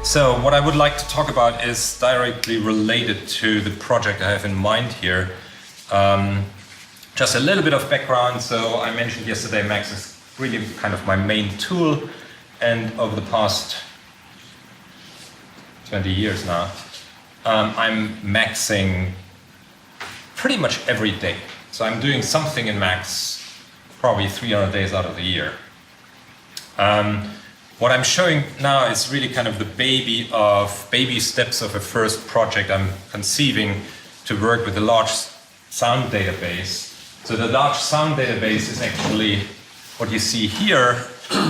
So what I would like to talk about is directly related to the project I have in mind here. Just a little bit of background. So I mentioned yesterday Max is really kind of my main tool, and over the past 20 years now, I'm maxing pretty much every day. So I'm doing something in Max probably 300 days out of the year. What I'm showing now is really kind of the baby steps of a first project I'm conceiving to work with a large sound database. So the large sound database is actually what you see here,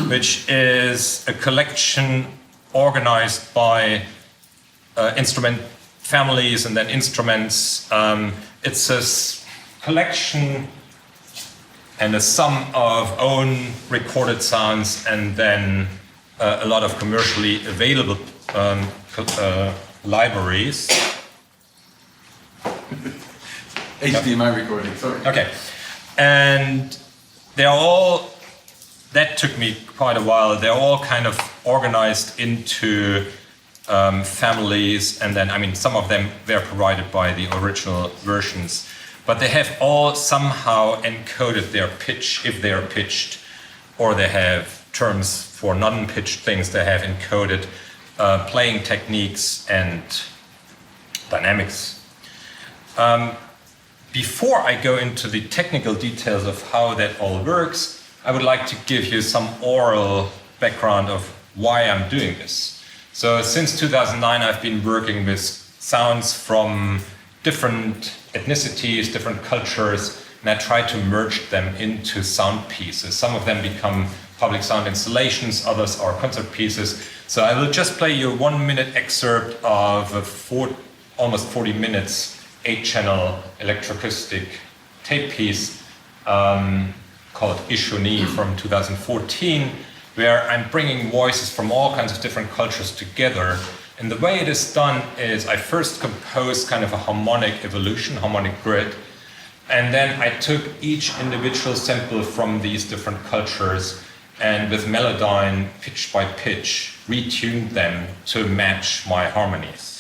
which is a collection organized by instrument families and then instruments. It's a collection and a sum of own recorded sounds and then a lot of commercially available libraries. HDMI recording, sorry. Okay, and they're all, that took me quite a while, they're all kind of organized into families, and then, I mean, some of them were provided by the original versions, but they have all somehow encoded their pitch, if they are pitched, or they have terms for non-pitched things. They have encoded playing techniques and dynamics. Before I go into the technical details of how that all works, I would like to give you some oral background of why I'm doing this. So since 2009, I've been working with sounds from different ethnicities, different cultures, and I try to merge them into sound pieces. Some of them become public sound installations, others are concert pieces. So I will just play you a 1-minute excerpt of a almost 40 minutes 8-channel electroacoustic tape piece called Ishoni from 2014, where I'm bringing voices from all kinds of different cultures together. And the way it is done is I first compose kind of a harmonic evolution, harmonic grid, and then I took each individual sample from these different cultures and with Melodyne, pitch by pitch, retuned them to match my harmonies.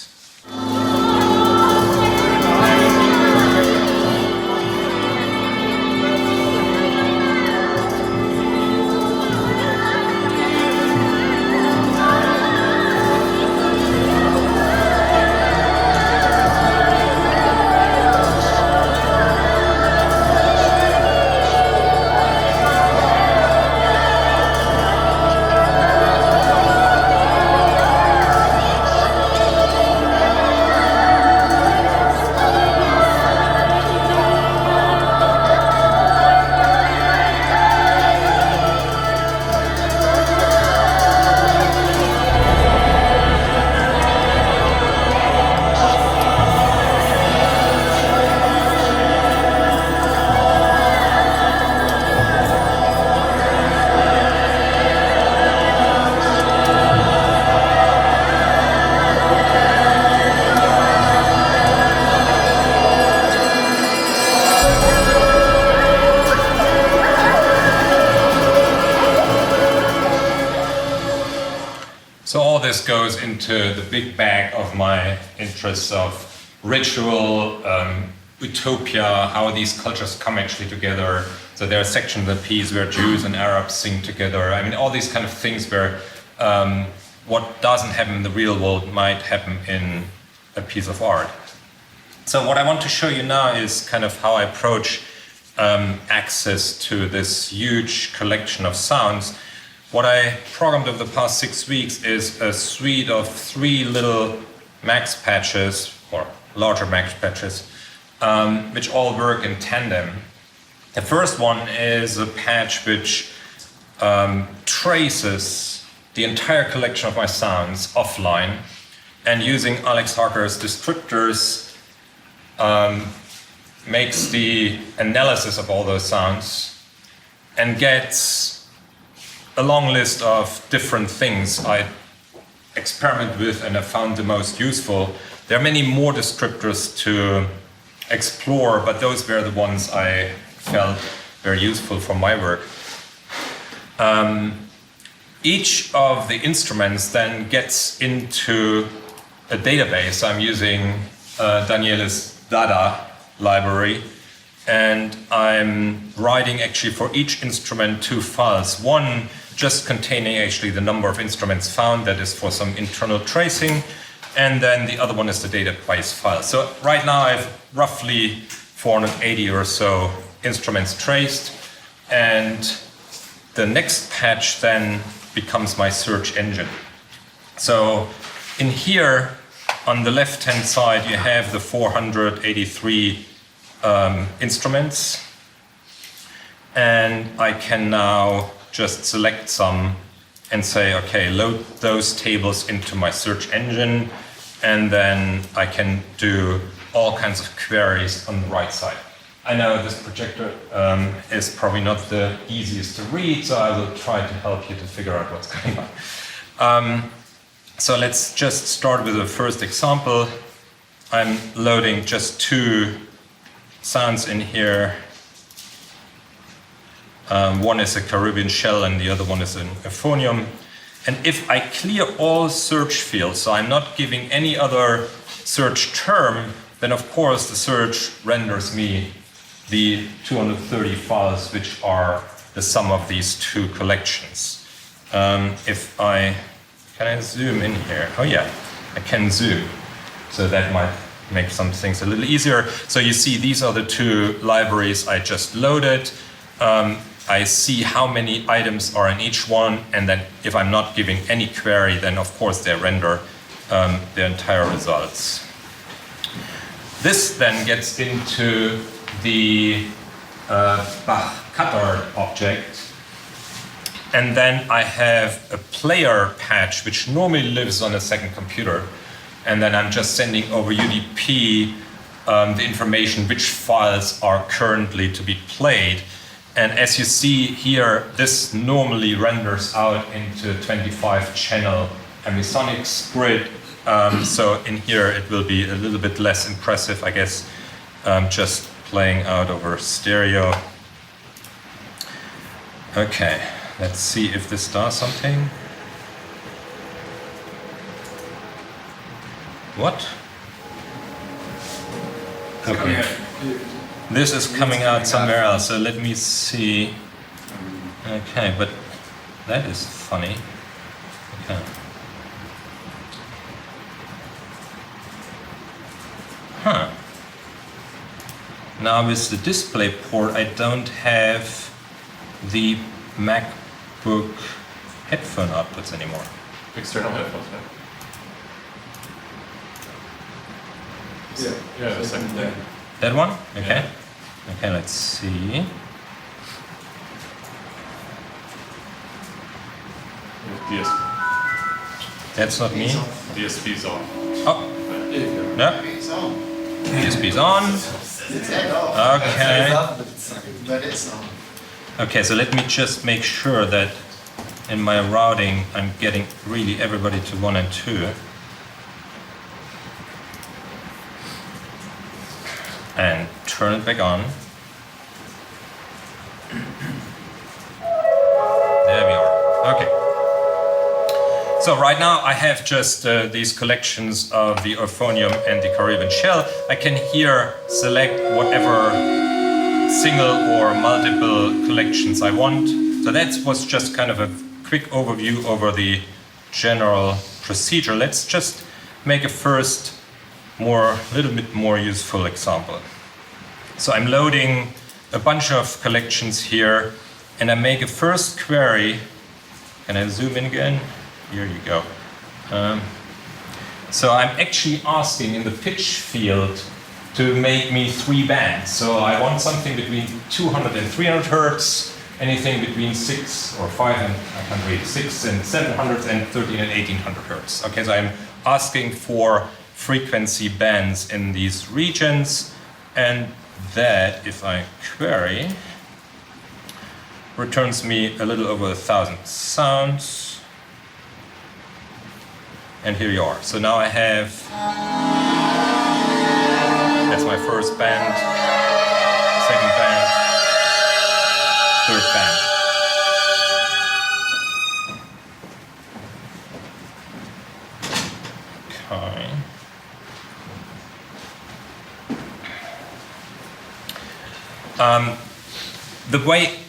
This goes into the big bag of my interests of ritual, utopia, how these cultures come actually together. So there are sections of the piece where Jews and Arabs sing together. I mean, all these kind of things where what doesn't happen in the real world might happen in a piece of art. So what I want to show you now is kind of how I approach access to this huge collection of sounds. What I programmed over the past 6 weeks is a suite of 3 little max patches, or larger max patches, which all work in tandem. The first one is a patch which traces the entire collection of my sounds offline, and using Alex Harker's descriptors makes the analysis of all those sounds and gets a long list of different things I experiment with and I found the most useful. There are many more descriptors to explore, but those were the ones I felt very useful for my work. each of the instruments then gets into a database. I'm using Daniele's Dada library, and I'm writing actually for each instrument 2 files. One just containing actually the number of instruments found, that is for some internal tracing, and then the other one is the database file. So right now I have roughly 480 or so instruments traced, and the next patch then becomes my search engine. So in here, on the left-hand side, you have the 483 instruments, and I can now just select some and say, okay, load those tables into my search engine, and then I can do all kinds of queries on the right side. I know this projector is probably not the easiest to read, so I will try to help you to figure out what's going on. So let's just start with the first example. I'm loading just 2 sounds in here. One is a Caribbean shell and the other one is an euphonium. And if I clear all search fields, so I'm not giving any other search term, then of course the search renders me the 230 files, which are the sum of these 2 collections. Can I zoom in here? Oh yeah, I can zoom. So that might make some things a little easier. So you see these are the 2 libraries I just loaded. I see how many items are in each one, and then if I'm not giving any query, then of course they render the entire results. This then gets into the Bach-Cutter object, and then I have a player patch which normally lives on a second computer, and then I'm just sending over UDP the information which files are currently to be played. And as you see here, this normally renders out into 25-channel ambisonics grid. So in here it will be a little bit less impressive, I guess, just playing out over stereo. Okay, let's see if this does something. What? Okay. This is coming out somewhere else, so let me see. Okay, but that is funny. Okay. Huh. Now with the display port, I don't have the MacBook headphone outputs anymore. External headphones, right? Yeah, the second thing. That one? Okay. Yeah. Okay, let's see. DSP. That's not me. DSP's on. Oh, There you go. no. It's on. DSP's on. It's head off. Okay. But it's on. Okay, so let me just make sure that in my routing I'm getting really everybody to 1 and 2. And turn it back on. There we are. Okay. So right now I have just these collections of the euphonium and the Caribbean shell. I can here select whatever single or multiple collections I want. So that was just kind of a quick overview over the general procedure. Let's just make a first little bit more useful example. So I'm loading a bunch of collections here, and I make a first query. Can I zoom in again? Here you go. So I'm actually asking in the pitch field to make me 3 bands. So I want something between 200 and 300 hertz, anything between 6 or 5 and I can't read, 6 and 700 and 13 and 1800 hertz. Okay, so I'm asking for frequency bands in these regions, and that, if I query, returns me a little over 1,000 sounds. And here you are. So now I have, that's my first band, second band, third band. The way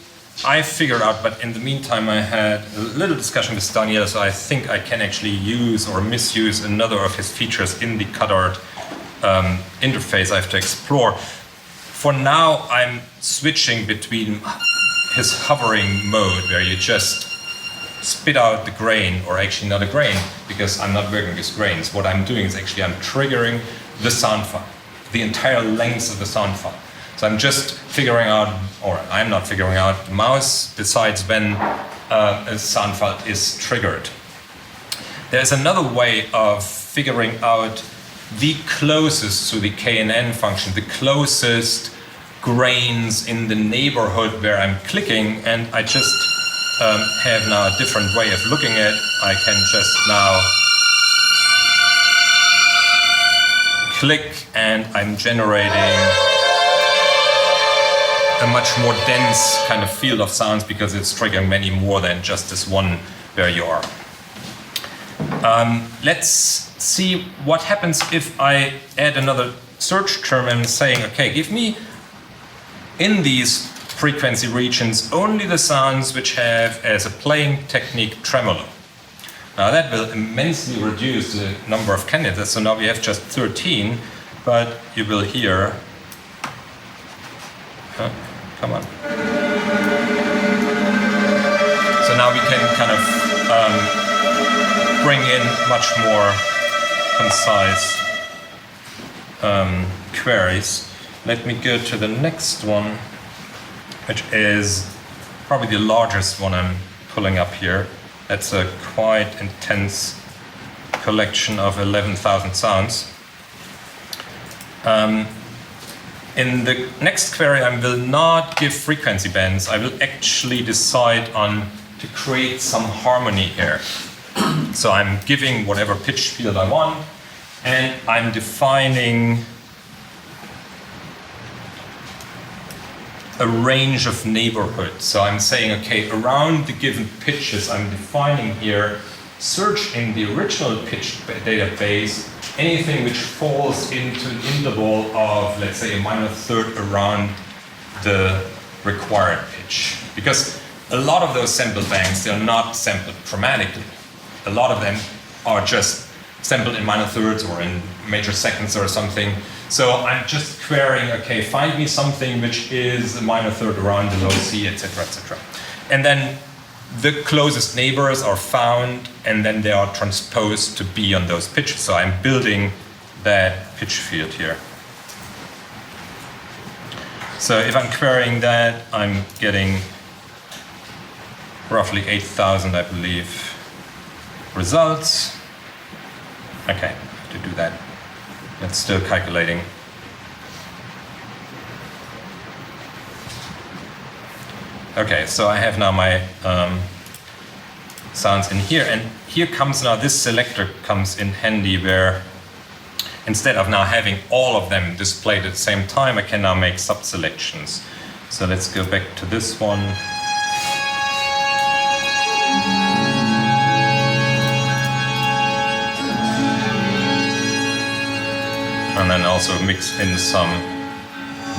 I figured out, but in the meantime I had a little discussion with Daniel, so I think I can actually use or misuse another of his features in the CutArt interface I have to explore. For now, I'm switching between his hovering mode, where you just spit out the grain, or actually not a grain, because I'm not working with grains. What I'm doing is actually I'm triggering the sound file, the entire length of the sound file. So I'm just figuring out, or I'm not figuring out, the mouse decides when a sound file is triggered. There's another way of figuring out the closest to the KNN function, the closest grains in the neighborhood where I'm clicking, and I just have now a different way of looking at it. I can just now click and I'm generating a much more dense kind of field of sounds because it's triggering many more than just this one where you are. Let's see what happens if I add another search term and saying, okay, give me in these frequency regions only the sounds which have as a playing technique tremolo. Now that will immensely reduce the number of candidates, so now we have just 13, but you will hear, come on. So now we can kind of bring in much more concise queries. Let me go to the next one, which is probably the largest one I'm pulling up here. That's a quite intense collection of 11,000 sounds. In the next query, I will not give frequency bands. I will actually decide on to create some harmony here. So I'm giving whatever pitch field I want, and I'm defining a range of neighborhoods. So I'm saying, okay, around the given pitches, I'm defining here, search in the original pitch database, anything which falls into an interval of, let's say, a minor third around the required pitch. Because a lot of those sample banks, they're not sampled chromatically. A lot of them are just sampled in minor thirds or in major seconds or something. So I'm just querying, okay, find me something which is a minor third around the low C, etc., etc. And then the closest neighbors are found, and then they are transposed to be on those pitches. So I'm building that pitch field here. So if I'm querying that, I'm getting roughly 8,000, I believe, results. Okay, to do that. It's still calculating. Okay, so I have now my sounds in here, and here comes now, this selector comes in handy, where instead of now having all of them displayed at the same time, I can now make sub-selections. So let's go back to this one. And then also mix in some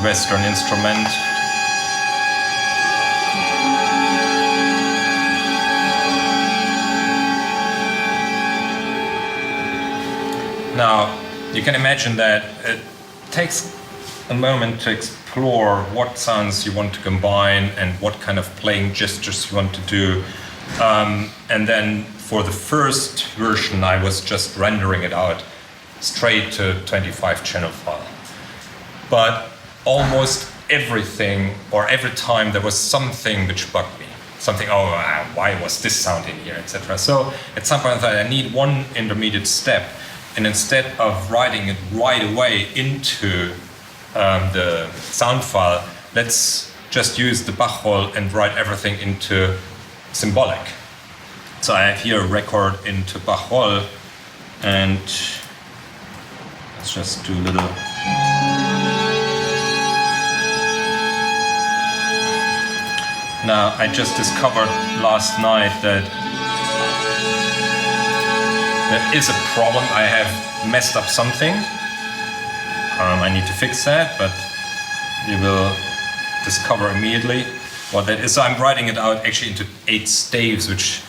Western instrument. Now, you can imagine that it takes a moment to explore what sounds you want to combine and what kind of playing gestures you want to do. And then for the first version, I was just rendering it out straight to 25 channel file. But almost everything, or every time, there was something which bugged me. Something, why was this sound in here, etc. So at some point I thought I need one intermediate step, and instead of writing it right away into the sound file, let's just use the Bach roll and write everything into symbolic. So I have here a record into Bach roll, and let's just do a little. Now, I just discovered last night that there is a problem. I have messed up something. I need to fix that, but you will discover immediately what that is. So I'm writing it out actually into 8 staves, which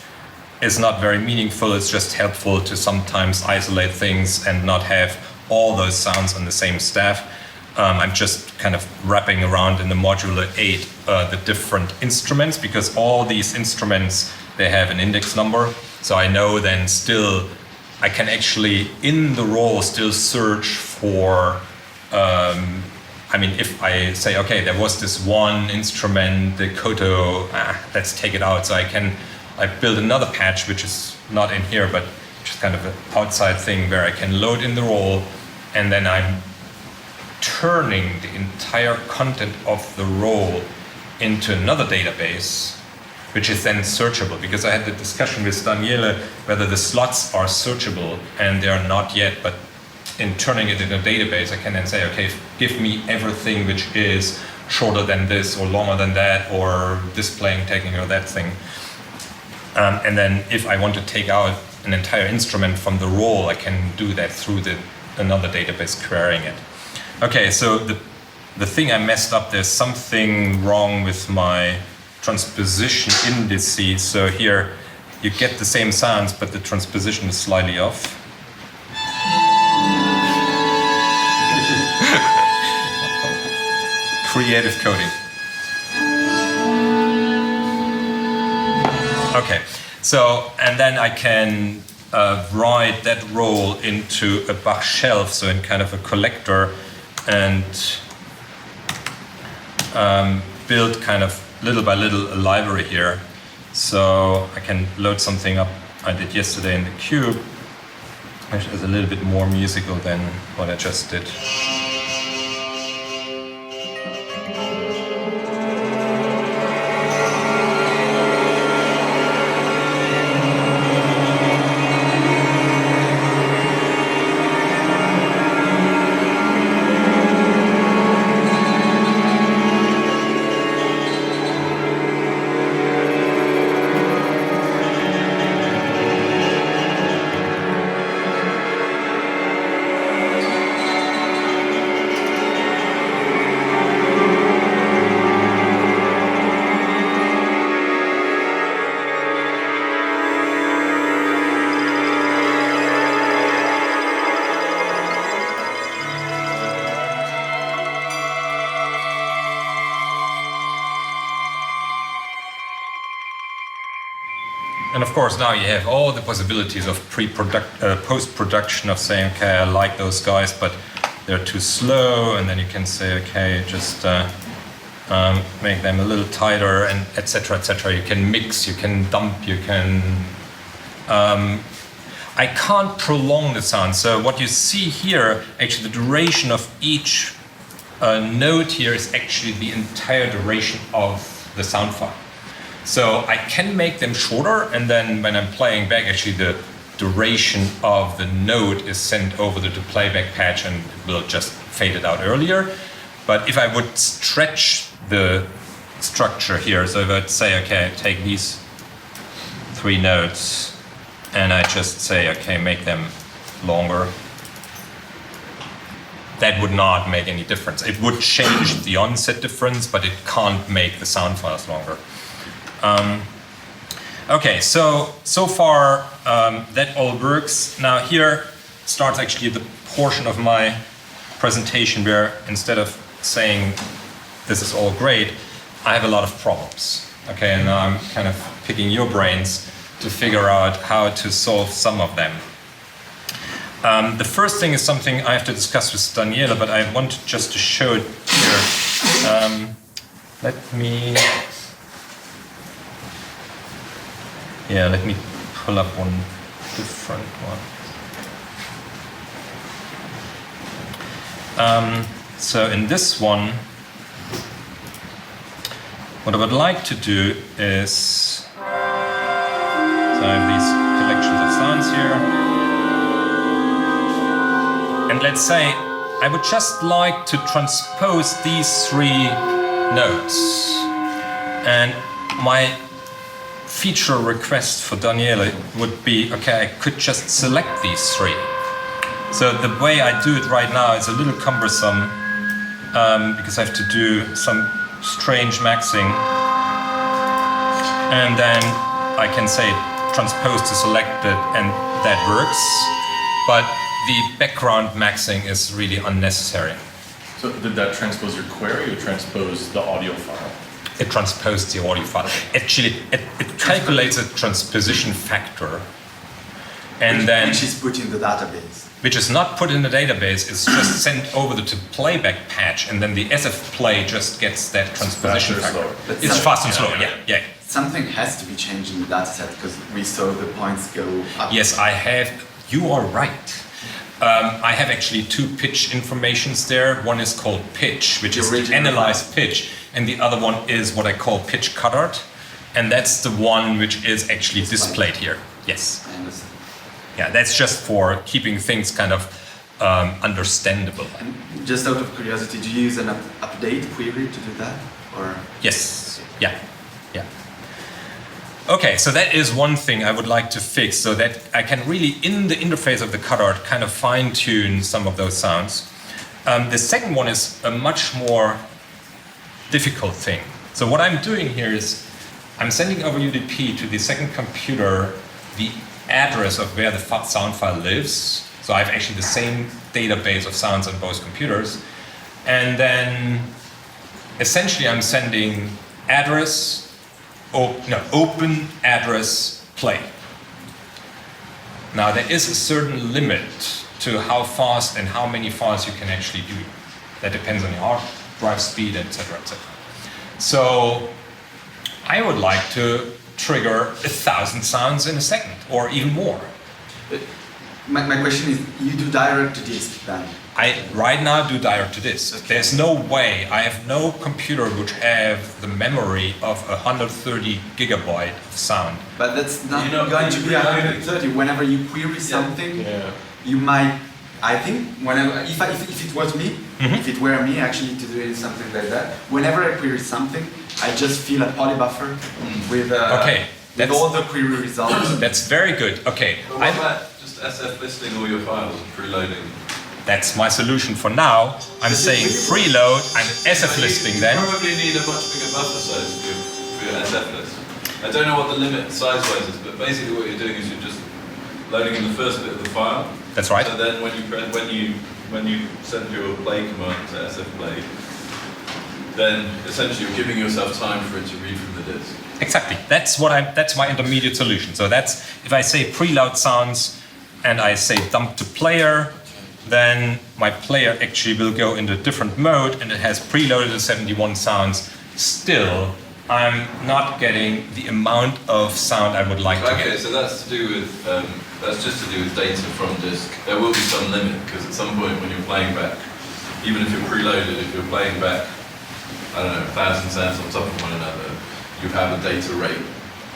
is not very meaningful. It's just helpful to sometimes isolate things and not have all those sounds on the same staff. I'm just kind of wrapping around in the modular 8 the different instruments, because all these instruments, they have an index number. So I know then still, I can actually in the roll still search for, I mean, if I say, okay, there was this one instrument, the koto, let's take it out. So I build another patch, which is not in here, but just kind of an outside thing where I can load in the roll, and then I'm turning the entire content of the roll into another database, which is then searchable, because I had the discussion with Daniele whether the slots are searchable, and they are not yet, but in turning it into a database, I can then say, okay, give me everything which is shorter than this, or longer than that, or this playing technique or that thing. And then if I want to take out an entire instrument from the roll, I can do that through another database querying it. Okay, so the thing I messed up, there's something wrong with my transposition indices. So here you get the same sounds, but the transposition is slightly off. Creative coding. Okay, so, and then I can write that roll into a Bach shelf, so in kind of a collector, and build kind of little by little a library here. So I can load something up I did yesterday in the cube, which is a little bit more musical than what I just did. And of course, now you have all the possibilities of post-production of saying, okay, I like those guys, but they're too slow, and then you can say, okay, just make them a little tighter, and etc., etc. You can mix, you can dump, you can. I can't prolong the sound. So what you see here, actually, the duration of each note here is actually the entire duration of the sound file. So I can make them shorter, and then when I'm playing back, actually the duration of the note is sent over to the playback patch, and it will just fade it out earlier. But if I would stretch the structure here, so if I'd say, okay, take these 3 notes, and I just say, okay, make them longer, that would not make any difference. It would change the onset difference, but it can't make the sound files longer. Okay, so far that all works. Now here starts actually the portion of my presentation where instead of saying this is all great, I have a lot of problems. Okay, and now I'm kind of picking your brains to figure out how to solve some of them. The first thing is something I have to discuss with Daniele, but I want just to show it here. Let me pull up one different one. So in this one, what I would like to do is, so I have these collections of sounds here. And let's say I would just like to transpose these 3 notes. And my feature request for Daniele would be, okay, I could just select these 3. So the way I do it right now is a little cumbersome because I have to do some strange maxing, and then I can say transpose to selected, and that works. But the background maxing is really unnecessary. So did that transpose your query or transpose the audio file? It transposed the audio file. Actually, it calculates a transposition factor, and then which is put in the database. Which is not put in the database. It's just sent over to playback patch, and then the SF play just gets that transposition factor. It's fast and slow. Yeah. Something has to be changed in the dataset because we saw the points go up. Yes, I have. You are right. I have actually two pitch informations there. One is called pitch, which is the analyzed pitch, and the other one is what I call pitch cuttard, and that's the one which is actually displayed here. Yes. I understand. Yeah, that's just for keeping things kind of understandable. And just out of curiosity, do you use an update query to do that, or? Yes. Yeah. Okay, so that is one thing I would like to fix, so that I can really, in the interface of the cutout, kind of fine-tune some of those sounds. The second one is a much more difficult thing. So what I'm doing here is I'm sending over UDP to the second computer the address of where the sound file lives. So I have actually the same database of sounds on both computers. And then essentially I'm sending address, open address play. Now there is a certain limit to how fast and how many files you can actually do. That depends on your hard drive speed, etc., etc. So I would like to trigger 1,000 sounds in a second, or even more. My question is, you do direct to disk then? I right now do direct to disk. Okay. There's no way. I have no computer which have the memory of 130 gigabyte of sound. But that's not going to be 130. Whenever you query something, you might. I think whenever, if it was me, if it were me actually to do something like that, whenever I query something, I just fill a poly buffer with all the query results. That's very good. Okay. But what about just SF listing all your files and preloading? That's my solution for now. I'm saying preload, I'm SF listing then. You probably need a much bigger buffer size for your SF list. I don't know what the limit size-wise is, but basically what you're doing is you're just loading in the first bit of the file. That's right. So then when you send your play command to SF play, then essentially you're giving yourself time for it to read from the disk. Exactly. That's my intermediate solution. So that's, if I say preload sounds and I say dump to player, then my player actually will go into a different mode and it has preloaded the 71 sounds. Still, I'm not getting the amount of sound I would like to get. Okay, so that's to do with just to do with data from disk. There will be some limit because at some point when you're playing back, even if you're preloaded, if you're playing back, I don't know, 1,000 sounds on top of one another, you have a data rate.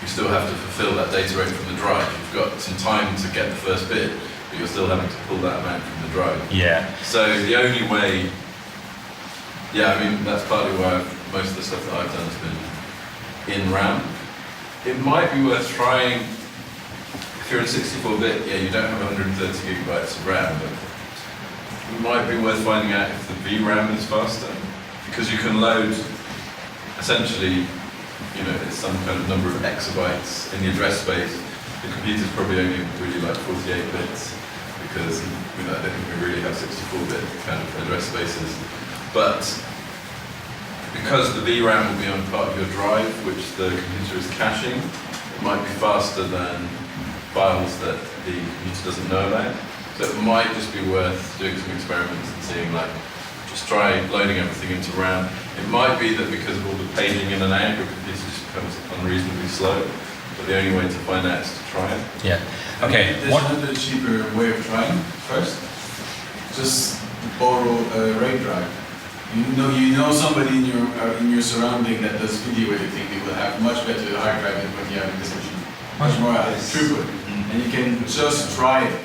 You still have to fulfill that data rate from the drive. You've got some time to get the first bit, but you're still having to pull that amount from the drive. Yeah. So the only way, I mean, that's partly why most of the stuff that I've done has been in RAM. It might be worth trying, if you're in 64-bit, you don't have 130 gigabytes of RAM, but it might be worth finding out if the VRAM is faster, because you can load, essentially, it's some kind of number of exabytes in the address space. The computer's probably only really like 48 bits, because I don't think we really have 64-bit kind of address spaces. But because the VRAM will be on part of your drive, which the computer is caching, it might be faster than files that the computer doesn't know about. So it might just be worth doing some experiments and seeing, just try loading everything into RAM. It might be that because of all the paging in and out, your computer just becomes unreasonably slow. But the only way to find out is to try it. Yeah. Okay. There's another cheaper way of trying first. Just borrow a RAID drive. You know somebody in your surrounding that does video editing. They will have much better hard drive than what you have in this machine. Much more throughbut, and you can just try it.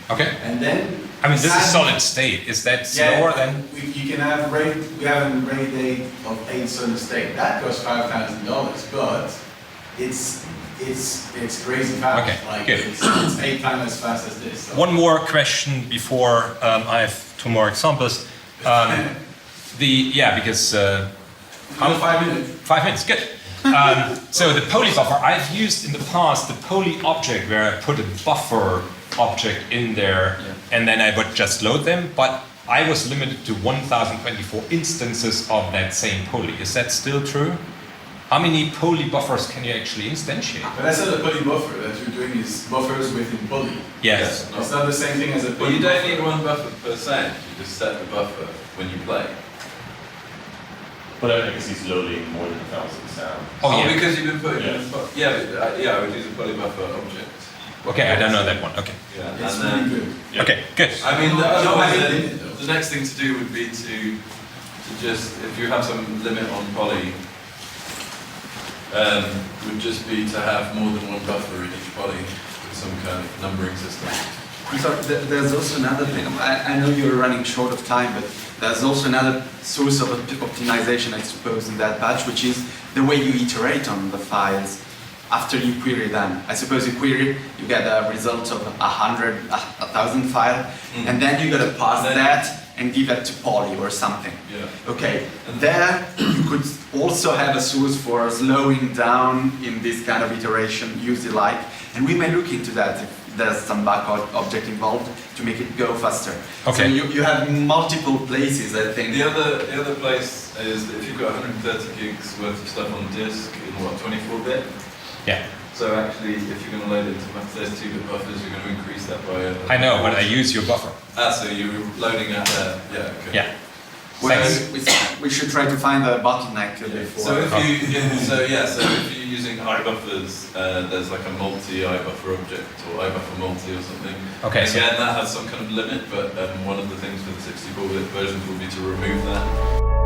Okay. And then. I mean, this is solid state. Is that slower than? You can have RAID. We have a RAID 8 of 8 solid state. That costs $5,000, but it's crazy fast. Okay, good. It's 8 times as fast as this. So. One more question before I have two more examples. Because How 5 minutes? 5 minutes, good. So the poly buffer, I've used in the past the poly object where I put a buffer object in there and then I would just load them, but I was limited to 1024 instances of that same poly. Is that still true? How many poly buffers can you actually instantiate? But that's not a poly buffer. That you're doing is buffers within poly. Yes. It's not the same thing as a But poly you don't buffer. need one buffer per sound, you just set the buffer when you play. But I guess he's loading more than 1,000 sounds. Oh, yeah. Because you've been putting Yeah. I would use a poly buffer object. Okay, I don't know that one. Okay. Yeah, It's and really then, good. Yeah. Okay, good. I mean, No, otherwise I then, didn't. the next thing to do would be to just, if you have some limit on poly, would just be to have more than one buffer in each poly with some kind of numbering system. So there's also another thing. I know you're running short of time, but there's also another source of optimization, I suppose, in that batch, which is the way you iterate on the files after you query them. I suppose you query, you get a result of 1,000 file, and then you gotta pass that and give it to poly or something. Yeah. Okay, there you could also have a source for slowing down in this kind of iteration, use it like, and we may look into that if there's some back object involved to make it go faster. Okay. So you have multiple places, I think. The other place is that if you've got 130 gigs worth of stuff on disk in what, 24-bit? Yeah. So actually, if you're going to load it into 32-bit buffers, you're going to increase that by I know, but I use your buffer. so you're loading at there. Yeah, okay. Yeah. Well, Thanks. we should try to find the bottleneck before. So if so if you're using iBuffers, there's like a multi-iBuffer object or iBuffer multi or something. Okay, so- Again, that has some kind of limit, but one of the things with 64-bit versions will be to remove that.